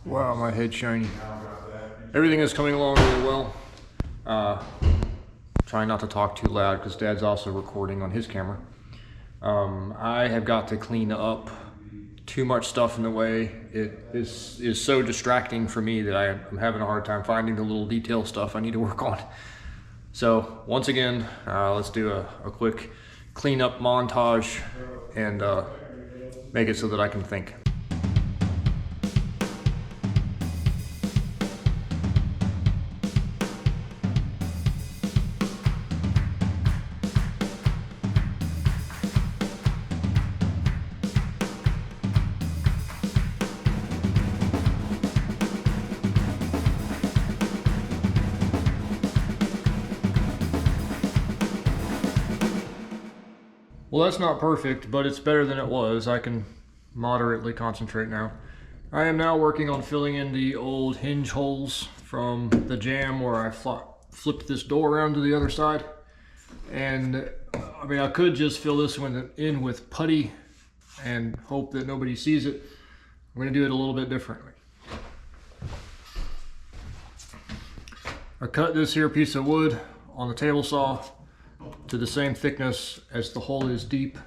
Wow, my head's shiny. Everything is coming along really well. Trying not to talk too loud because Dad's also recording on his camera. I have got to clean up too much stuff in the way. It is so distracting for me that I'm having a hard time finding the little detail stuff I need to work on. So once again, let's do a quick cleanup montage and make it so that I can think. Well, that's not perfect, but it's better than it was. I can moderately concentrate now. I am now working on filling in the old hinge holes from the jam where I flipped this door around to the other side. And I mean, I could just fill this one in with putty and hope that nobody sees it. I'm gonna do it a little bit differently. I cut this here piece of wood on the table saw to the same thickness as the hole is deep,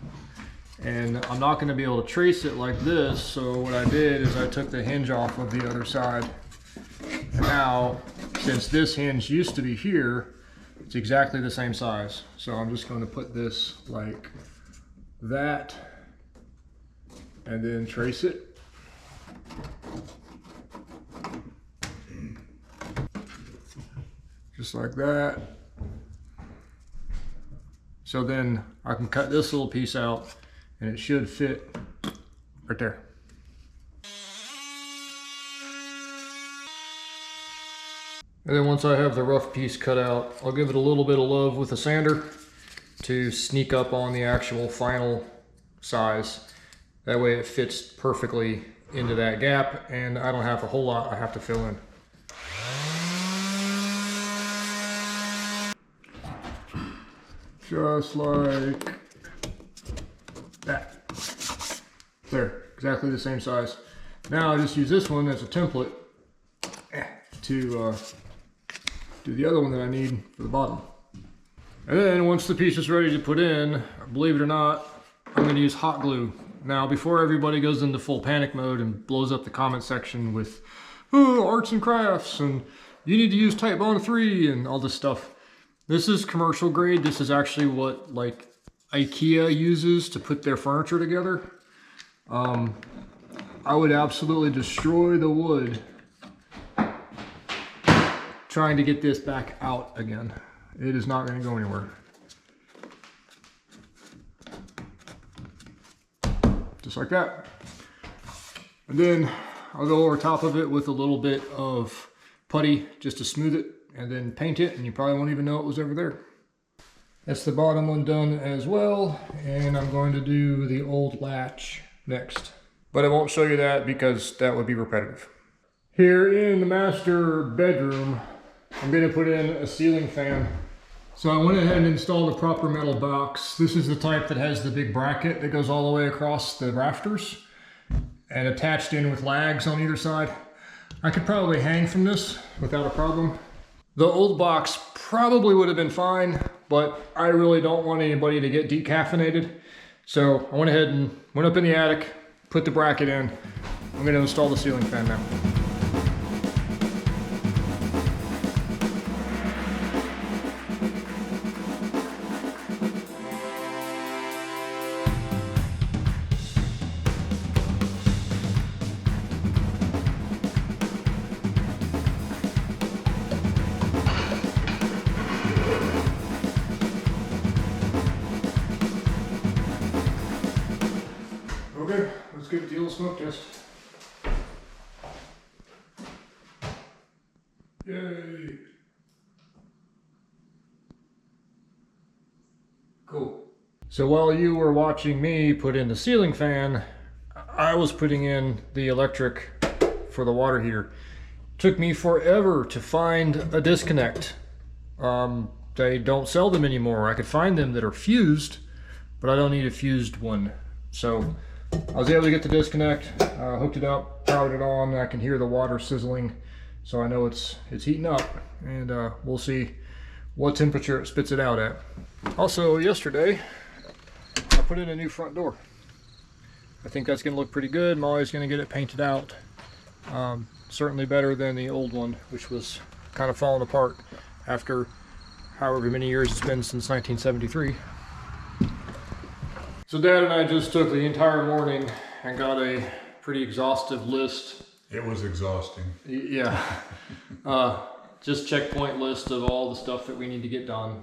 and I'm not going to be able to trace it like this, so what I did is I took the hinge off of the other side, and now since this hinge used to be here, it's exactly the same size. So I'm just going to put this like that and then trace it. Just like that. So then I can cut this little piece out and it should fit right there. And then once I have the rough piece cut out, I'll give it a little bit of love with a sander to sneak up on the actual final size. That way it fits perfectly into that gap and I don't have a whole lot I have to fill in. Just like that. There, exactly the same size. Now I just use this one as a template to do the other one that I need for the bottom. And then once the piece is ready to put in, believe it or not, I'm going to use hot glue. Now before everybody goes into full panic mode and blows up the comment section with arts and crafts and you need to use Titebond 3 and all this stuff. This is commercial grade. This is actually what like IKEA uses to put their furniture together. I would absolutely destroy the wood trying to get this back out again. It is not going to go anywhere. Just like that. And then I'll go over top of it with a little bit of putty just to smooth it, and then paint it, and you probably won't even know it was over there. That's the bottom one done as well, and I'm going to do the old latch next. But I won't show you that because that would be repetitive. Here in the master bedroom, I'm going to put in a ceiling fan. So I went ahead and installed a proper metal box. This is the type that has the big bracket that goes all the way across the rafters and attached in with lags on either side. I could probably hang from this without a problem. The old box probably would have been fine, but I really don't want anybody to get decaffeinated. So I went ahead and went up in the attic, put the bracket in. I'm going to install the ceiling fan now. Okay, let's get the old smoke test. Yay! Cool. So while you were watching me put in the ceiling fan, I was putting in the electric for the water heater. Took me forever to find a disconnect. They don't sell them anymore. I could find them that are fused, but I don't need a fused one. So I was able to get the disconnect, hooked it up, powered it on. I can hear the water sizzling, so I know it's heating up, and we'll see what temperature it spits it out at. Also, yesterday I put in a new front door. I think that's going to look pretty good. Molly's going to get it painted out. Certainly better than the old one, which was kind of falling apart after however many years it's been since 1973. So Dad and I just took the entire morning and got a pretty exhaustive list. It was exhausting. Yeah. Just checkpoint list of all the stuff that we need to get done.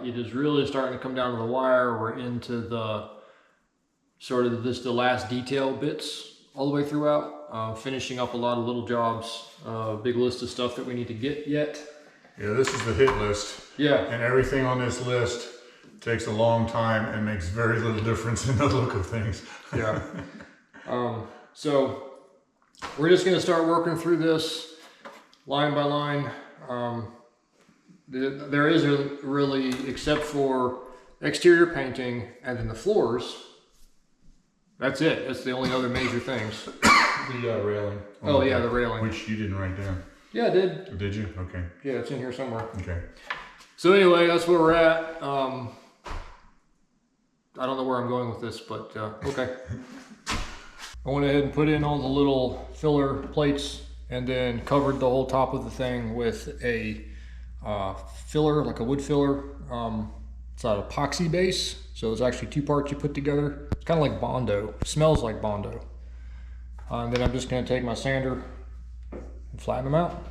It is really starting to come down to the wire. We're into the sort of the last detail bits all the way throughout. Finishing up a lot of little jobs. Big list of stuff that we need to get yet. Yeah, this is the hit list. Yeah. And everything on this list takes a long time and makes very little difference in the look of things. Yeah. So we're just going to start working through this line by line. There isn't really, except for exterior painting and then the floors. That's it. That's the only other major things. The railing. Oh yeah, the railing. Which you didn't write down. Yeah, I did. Did you? Okay. Yeah, it's in here somewhere. Okay. So anyway, that's where we're at. I don't know where I'm going with this, but okay. I went ahead and put in all the little filler plates and then covered the whole top of the thing with a filler, like a wood filler. It's an epoxy base, so it's actually two parts you put together. It's kind of like Bondo. It smells like Bondo. And then I'm just going to take my sander and flatten them out.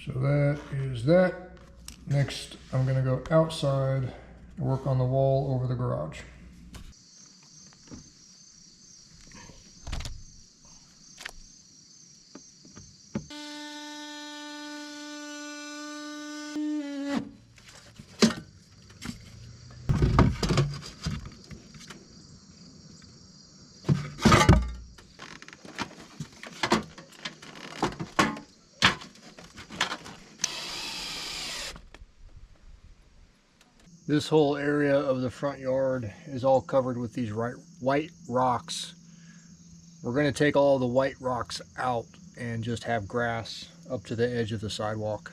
So that is that. Next, I'm going to go outside and work on the wall over the garage. This whole area of the front yard is all covered with these white rocks. We're going to take all the white rocks out and just have grass up to the edge of the sidewalk.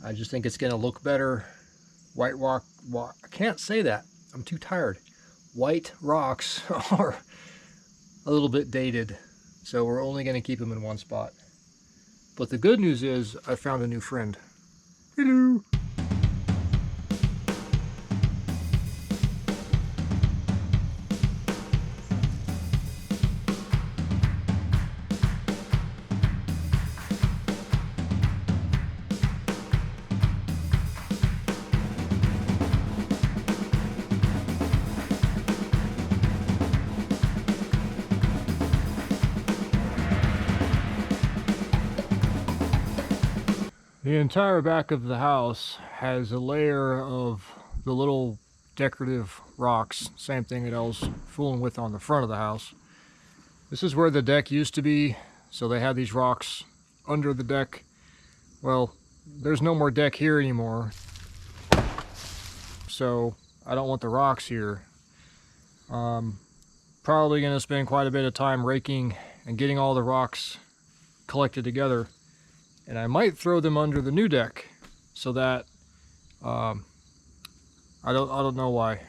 I just think it's going to look better. White rock, I can't say that. I'm too tired. White rocks are a little bit dated, so we're only going to keep them in one spot. But the good news is I found a new friend. Hello. The entire back of the house has a layer of the little decorative rocks, same thing that I was fooling with on the front of the house. This is where the deck used to be, so they had these rocks under the deck. Well, there's no more deck here anymore, so I don't want the rocks here. Probably going to spend quite a bit of time raking and getting all the rocks collected together. And I might throw them under the new deck so that, I don't know why.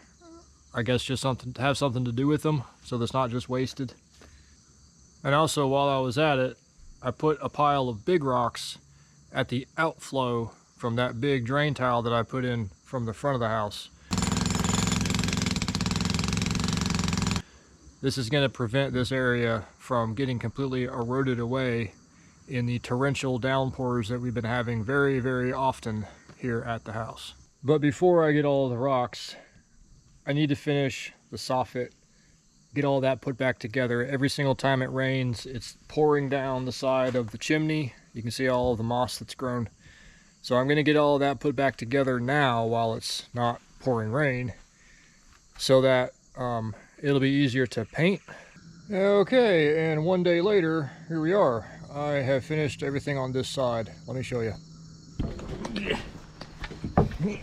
I guess just something to have something to do with them so that's not just wasted. And also while I was at it, I put a pile of big rocks at the outflow from that big drain tile that I put in from the front of the house. This is going to prevent this area from getting completely eroded away in the torrential downpours that we've been having very, very often here at the house. But before I get all of the rocks, I need to finish the soffit, get all that put back together. Every single time it rains, it's pouring down the side of the chimney. You can see all of the moss that's grown. So I'm gonna get all of that put back together now while it's not pouring rain, so that it'll be easier to paint. Okay, and one day later, here we are. I have finished everything on this side. Let me show you. I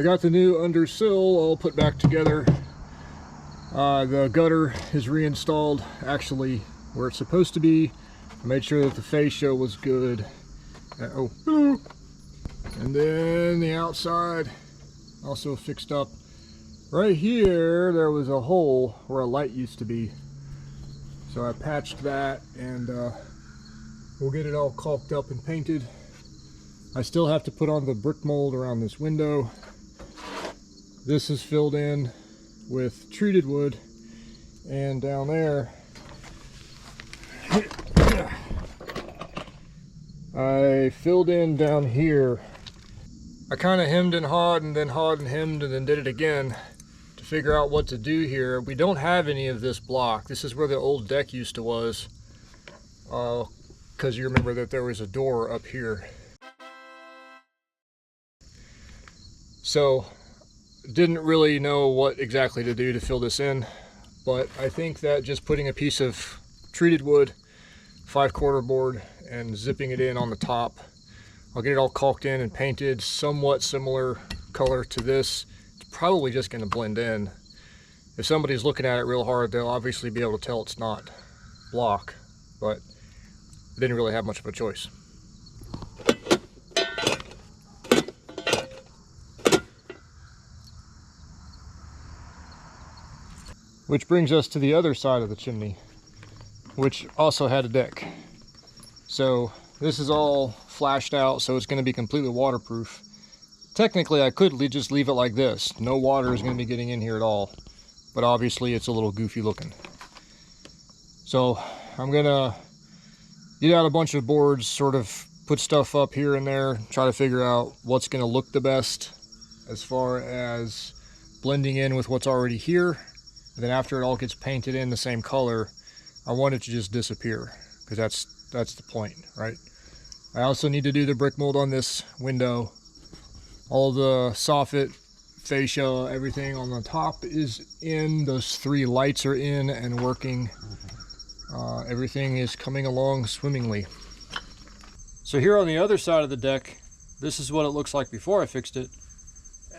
got the new undersill all put back together. The gutter is reinstalled actually where it's supposed to be. I made sure that the fascia was good. And then the outside also fixed up. Right here there was a hole where a light used to be, so I patched that, and we'll get it all caulked up and painted. I still have to put on the brick mold around this window. This is filled in with treated wood, and down there I filled in down here. I kind of hemmed and hawed and hemmed and then did it again to figure out what to do here. We don't have any of this block. This is where the old deck used to was, because you remember that there was a door up here. So didn't really know what exactly to do to fill this in, but I think that just putting a piece of treated wood, 5/4 board, and zipping it in on the top, I'll get it all caulked in and painted somewhat similar color to this. It's probably just going to blend in. If somebody's looking at it real hard, they'll obviously be able to tell it's not block, but I didn't really have much of a choice. Which brings us to the other side of the chimney, which also had a deck. So this is all flashed out, so it's going to be completely waterproof. Technically I could just leave it like this. No water is going to be getting in here at all, but obviously it's a little goofy looking. So I'm going to get out a bunch of boards, sort of put stuff up here and there, try to figure out what's going to look the best as far as blending in with what's already here. And then after it all gets painted in the same color, I want it to just disappear, because that's the point, right? I also need to do the brick mold on this window. All the soffit, fascia, everything on the top is in. Those 3 lights are in and working. Everything is coming along swimmingly. So here on the other side of the deck, this is what it looks like before I fixed it,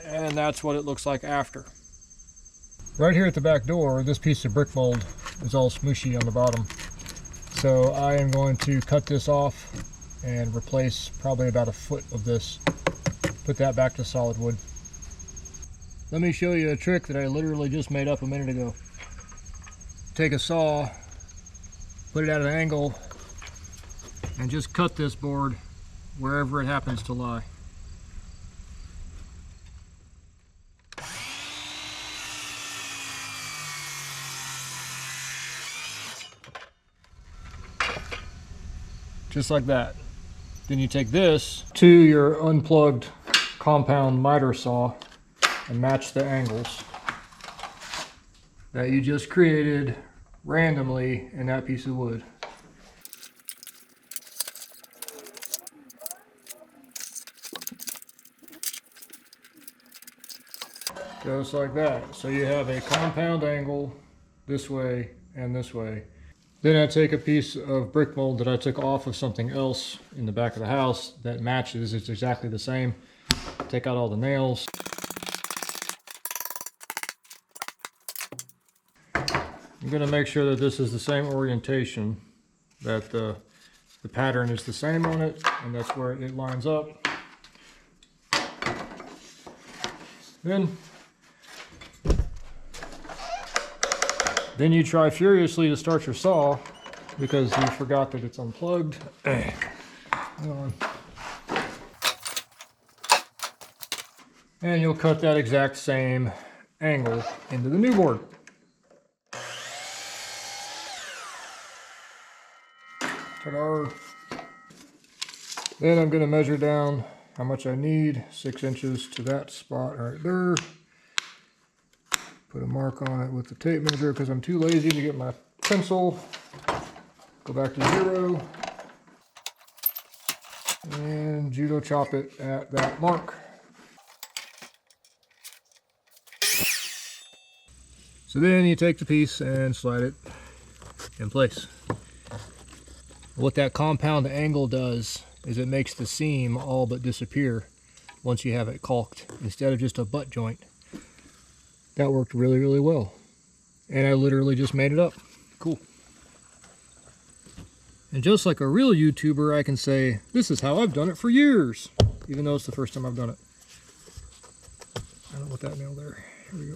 and that's what it looks like after. Right here at the back door, this piece of brick mold is all smooshy on the bottom. So I am going to cut this off and replace probably about a foot of this. Put that back to solid wood. Let me show you a trick that I literally just made up a minute ago. Take a saw, put it at an angle, and just cut this board wherever it happens to lie. Just like that. Then you take this to your unplugged compound miter saw and match the angles that you just created randomly in that piece of wood. Just like that. So you have a compound angle this way and this way. Then I take a piece of brick mold that I took off of something else in the back of the house that matches. It's exactly the same. Take out all the nails. I'm going to make sure that this is the same orientation, that the pattern is the same on it, and that's where it lines up. Then you try furiously to start your saw because you forgot that it's unplugged. Hang on. And you'll cut that exact same angle into the new board. Ta-da! Then I'm going to measure down how much I need, 6 inches to that spot right there. Put a mark on it with the tape measure because I'm too lazy to get my pencil. Go back to 0. And judo chop it at that mark. So then you take the piece and slide it in place. What that compound angle does is it makes the seam all but disappear once you have it caulked instead of just a butt joint. That worked really, really well. And I literally just made it up. Cool. And just like a real YouTuber, I can say, this is how I've done it for years, even though it's the first time I've done it. I don't know what that nail there. Here we go.